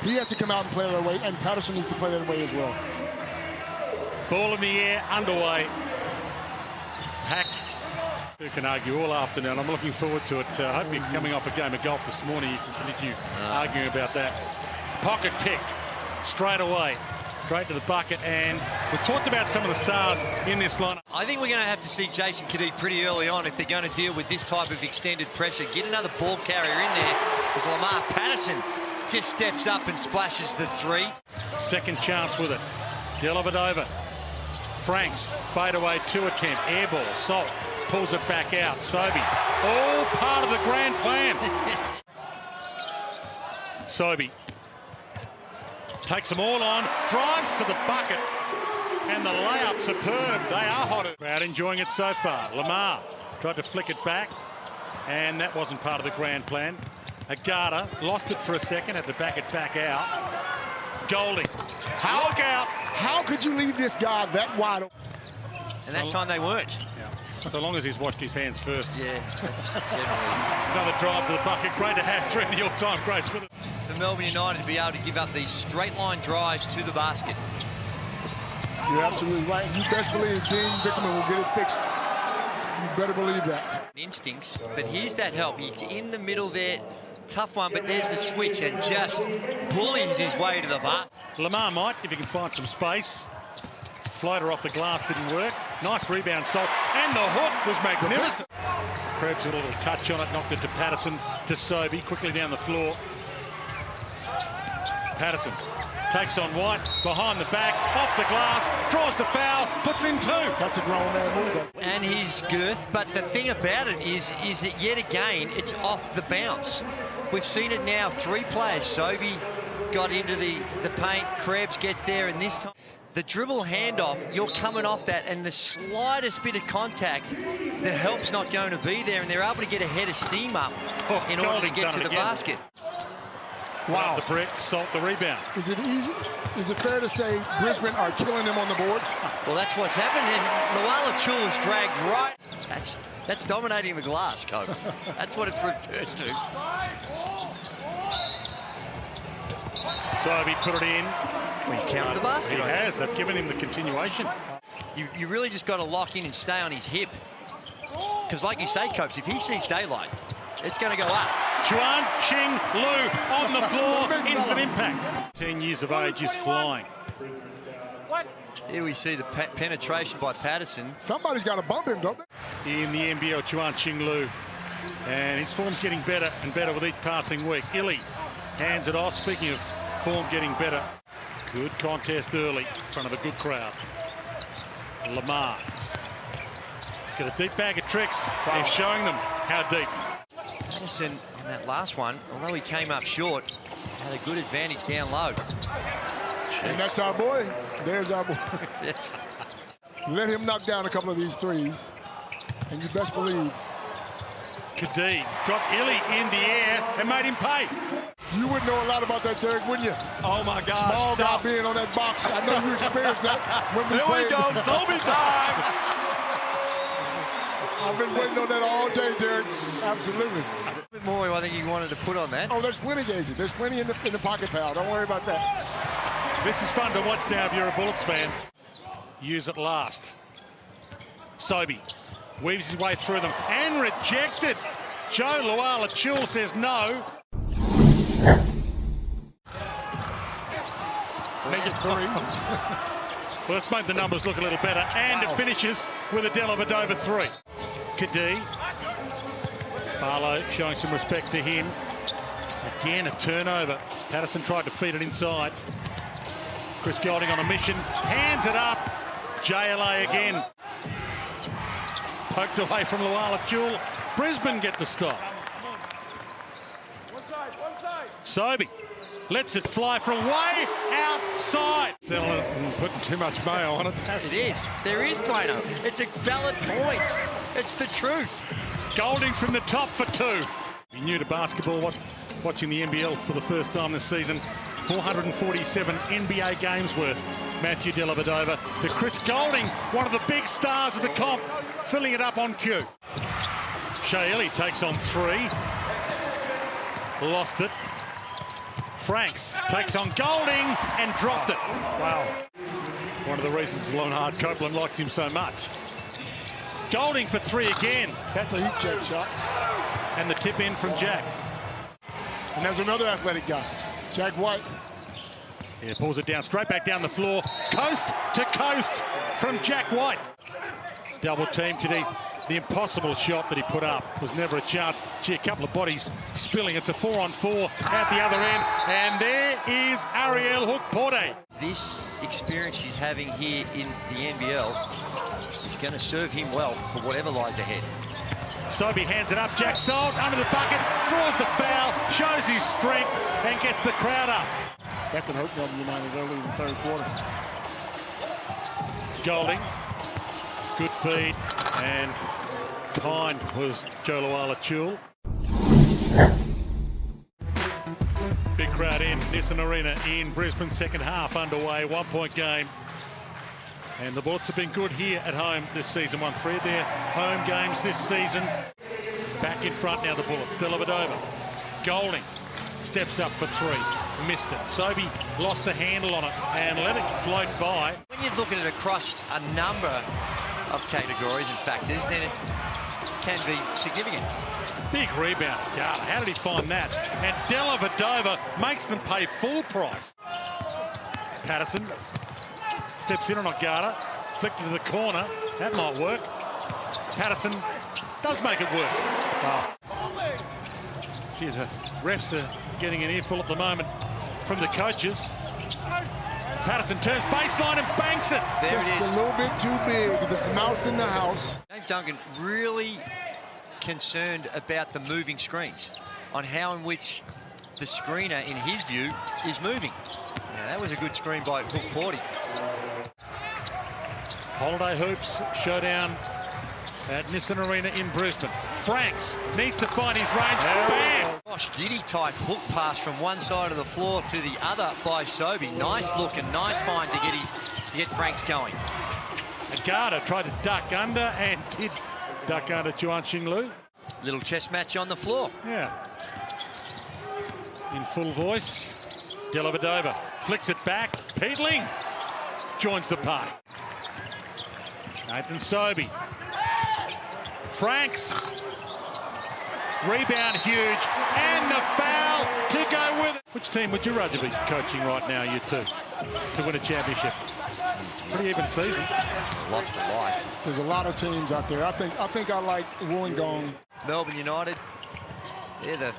He has to come out and play that way, and Patterson needs to play that way as well. Ball in the air, underway. Hack. Who can argue all afternoon? I'm looking forward to it. I hope you're coming off a game of golf this morning. You can continue arguing about that. Pocket picked straight away. Straight to the bucket, and we talked about some of the stars in this lineup. I think we're going to have to see Jason Kadee pretty early on if they're going to deal with this type of extended pressure. Get another ball carrier in there as Lamar Patterson just steps up and splashes the three. Second chance with it. Dellavedova. Franks, fadeaway 2 attempt. Air ball. Salt pulls it back out. Sobey. All part of the grand plan. Sobey. Takes them all on, drives to the bucket, and the layup superb. They are hot. Crowd enjoying it so far. Lamar tried to flick it back, and that wasn't part of the grand plan. Agata lost it for a second, had to back it back out. Golding, look out. How could you leave this guy that wide open? And that time they weren't. Yeah. So long as he's washed his hands first. Yeah, that's generally. Another drive to the bucket. Great to have 3 of the all-time greats with it. For Melbourne United to be able to give up these straight line drives to the basket. You're absolutely right. You best believe Dean Bickerman will get it fixed. You better believe that. Instincts, but here's that help. He's in the middle there. Tough one, but there's the switch and just bullies his way to the basket. Lamar might, if he can find some space. Floater off the glass didn't work. Nice rebound, Salt. And the hook was magnificent. Krebs a little touch on it, knocked it to Patterson, to Sobey, quickly down the floor. Patterson takes on White, behind the back, off the glass, draws the foul, puts in 2. That's a grown man move. And his girth, but the thing about it is that yet again, it's off the bounce. We've seen it now, 3 players. Sobey got into the paint, Krebs gets there, and this time, the dribble handoff, you're coming off that, and the slightest bit of contact, the help's not going to be there, and they're able to get a head of steam up in order to get to the basket. Wow. The brick, Salt the rebound. Is it easy? Is it fair to say Brisbane are killing them on the boards? Well, that's what's happened, and Luala Chul's dragged right. That's dominating the glass, Coach. That's what it's referred to. Sobey put it in. Well, he counted the basket. He has. They've given him the continuation. You really just got to lock in and stay on his hip. Because like you say, Coach, if he sees daylight, it's going to go up. Chuan Ching Lu on the floor. Instant impact. 10 years of age is flying. Here we see the penetration by Patterson. Somebody's got to bump him, don't they? In the NBL, Chuan Ching Lu. And his form's getting better and better with each passing week. Illy hands it off. Speaking of form getting better. Good contest early in front of a good crowd. Lamar. Got a deep bag of tricks. They're showing them how deep. Patterson on that last one, although he came up short, had a good advantage down low. And that's our boy. There's our boy. Yes. Let him knock down a couple of these threes. And you best believe. Kadee got Illy in the air and made him pay. You would know a lot about that, Derek, wouldn't you? Oh, my God. Small guy being on that box. I know you experienced that when we played. Here we go. Sobey time. I've been waiting on that all day, Derek. Absolutely. A bit more, I think he wanted to put on that. Oh, there's plenty, Gazy. There's plenty in the pocket, pal. Don't worry about that. This is fun to watch now if you're a Bullets fan. Use it last. Sobey weaves his way through them and rejected. Joe Luala-Chul says no. Make it 3. Well, let's make the numbers look a little better. And it finishes with a Dellavedova 3. Kadee. Barlow showing some respect to him. Again, a turnover. Patterson tried to feed it inside. Chris Golding on a mission. Hands it up. JLA again. Poked away from Luala-Chul. Brisbane get the stop. One side. Sobey lets it fly from way outside. Putting too much mayo on it. It is. There is, Dwayno. It's a valid point. It's the truth. Golding from the top for 2. He new to basketball, watching the NBL for the first time this season. 447 NBA games worth. Matthew Dellavedova to Chris Golding, one of the big stars of the comp, filling it up on cue. Shea Illy takes on 3. Lost it. Franks takes on Golding and dropped it. Wow. One of the reasons Leonhard Copeland likes him so much. Golding for three again. That's a heat check shot. And the tip in from Jack. And there's another athletic guy, Jack White. Yeah, pulls it down, straight back down the floor. Coast to coast from Jack White. Double team, the impossible shot that he put up was never a chance. Gee, a couple of bodies spilling. It's a 4-on-4 at the other end. And there is Ariel Hook-Porte. This experience he's having here in the NBL is going to serve him well for whatever lies ahead. Sobey hands it up. Jack Salt under the bucket, draws the foul, shows his strength, and gets the crowd up. That can hurt Melbourne United early in the third quarter. Golding, good feed, and kind was Joe Luala-Chul. Big crowd in Nissan Arena in Brisbane, second half underway, 1-point game. And the Bullets have been good here at home this season. Won 3 of their home games this season. Back in front now, the Bullets. Dellavedova. Golding steps up for 3. Missed it. Sobey lost the handle on it and let it float by. When you look at it across a number of categories and factors, then it can be significant. Big rebound. God, how did he find that? And Dellavedova makes them pay full price. Patterson steps in on Agata, flicked into the corner. That might work. Patterson does make it work. Oh. Gee, the refs are getting an earful at the moment from the coaches. Patterson turns baseline and banks it. There it is. A little bit too big. There's a mouse in the house. James Duncan really concerned about the moving screens, on how in which the screener, in his view, is moving. Now, that was a good screen by Hook-Porte. Holiday Hoops showdown at Nissan Arena in Brisbane. Franks needs to find his range. Bam! Gosh, giddy type hook pass from one side of the floor to the other by Sobey. Nice look and nice find to get Franks going. Agata tried to duck under and did duck under Juan Qinglu. Little chess match on the floor. Yeah. In full voice. Dellavedova flicks it back. Peatling joins the party. Nathan Sobey. Franks. Rebound huge. And the foul to go with it. Which team would you rather be coaching right now, you two, to win a championship? Pretty even season. A lot to like. There's a lot of teams out there. I think I like Wollongong. Melbourne United, they're the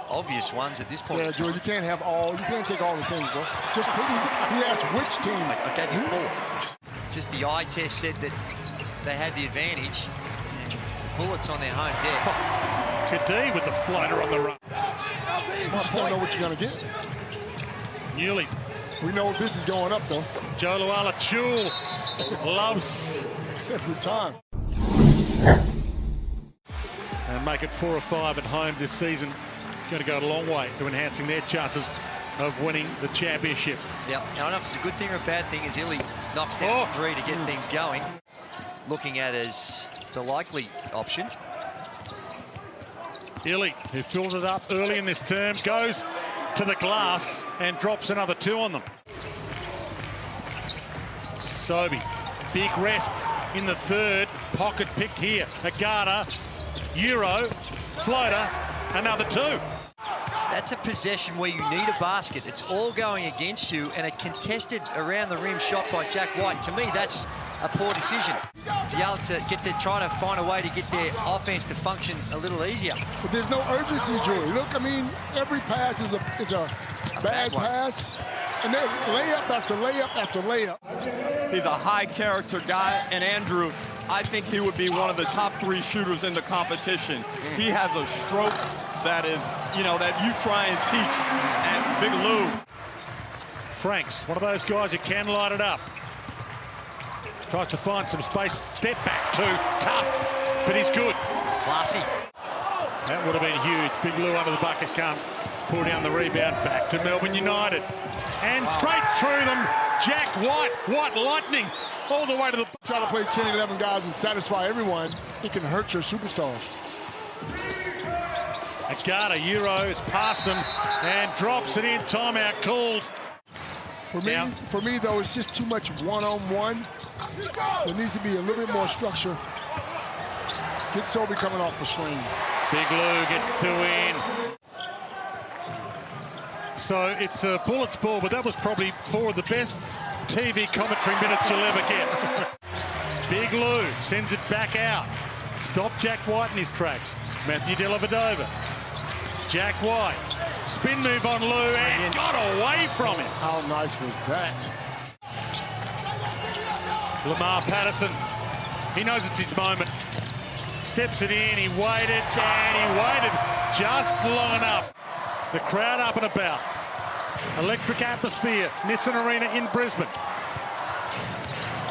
obvious ones at this point. Yeah, Joe, you can't take all the teams, bro. Just he asked which team. I gave you 4. Just the eye test said that they had the advantage. Bullets on their home deck. Kadee with the floater on the run. You just don't know what you're going to get. Newley. We know this is going up, though. Joe Luala-Chul loves every time. And make it 4 or 5 at home this season. Going to go a long way to enhancing their chances of winning the championship. Yeah, I don't know if it's a good thing or a bad thing as Illy knocks down 3 to get things going. Looking at as the likely option. Illy, who filled it up early in this term, goes to the glass and drops another 2 on them. Sobey, big rest in the third. Pocket picked here. Agata, Euro, floater, another 2. That's a possession where you need a basket. It's all going against you, and a contested around the rim shot by Jack White. To me, that's a poor decision. Be able to try to find a way to get their offense to function a little easier. But there's no urgency, Joey. Look, I mean, every pass is a bad pass, and then layup after layup after layup. He's a high character guy, and Andrew, I think he would be one of the top 3 shooters in the competition. He has a stroke that is, that you try and teach. And Big Lou. Franks, one of those guys who can light it up. Tries to find some space. Step back too. Tough, but he's good. Classy. That would have been huge. Big Lou under the bucket can't pull down the rebound. Back to Melbourne United. And straight through them. Jack White. White lightning. All the way to the... Try to play 10, 11 guys and satisfy everyone. It can hurt your superstars. Agata, Euro, it's past him and drops it in. Timeout called. For me, though, it's just too much one-on-one. There needs to be a little bit more structure. Get Sobey coming off the swing. Big Lou gets 2 in. So it's a Bullets ball, but that was probably 4 of the best TV commentary minutes you'll ever get. Big Lou sends it back out. Stop Jack White in his tracks. Matthew Dellavedova. Jack White. Spin move on Lou and got away from him. How nice was that? Lamar Patterson. He knows it's his moment. Steps it in. He waited and he waited just long enough. The crowd up and about. Electric atmosphere. Nissan Arena in Brisbane.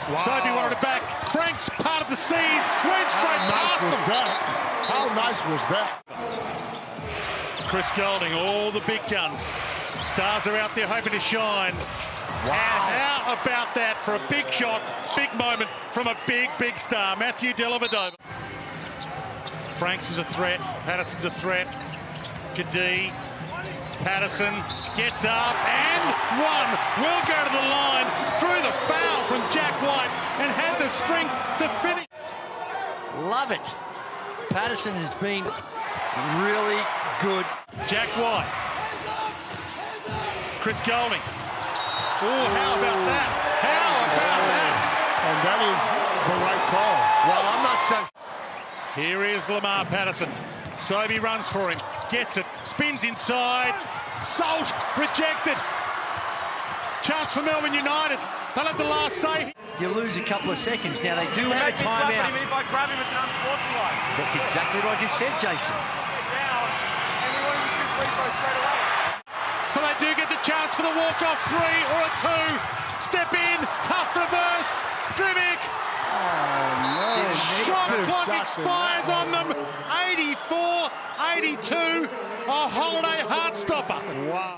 Wow. Sobey wanted it back. Frank's part of the seas. Went straight past them. How nice was that? Chris Golding, all the big guns. Stars are out there hoping to shine. Wow. And how about that for a big shot, big moment from a big, big star, Matthew Dellavedova. Franks is a threat. Patterson's a threat. Kadee. Patterson gets up and one will go to the line through the foul from Jack White and had the strength to finish. Love it. Patterson has been really good. Jack White. Chris Golding. Oh, how about that? How about that? And that is the right call. Well, I'm not so... Here is Lamar Patterson. Sobey runs for him. Gets it. Spins inside. Salt. Rejected. Chance for Melbourne United. They'll have the last say. You lose a couple of seconds. Now, they do have a timeout. Even if I grab him, it's an unsportsmanlike. That's exactly what I just said, Jason. And we want him to shoot free throws straight away. So they do get the chance for the walk-off 3 or a 2. Step in. Tough reverse. Drivik. Shot clock expires on them. 84, 82. A holiday heart stopper. Wow.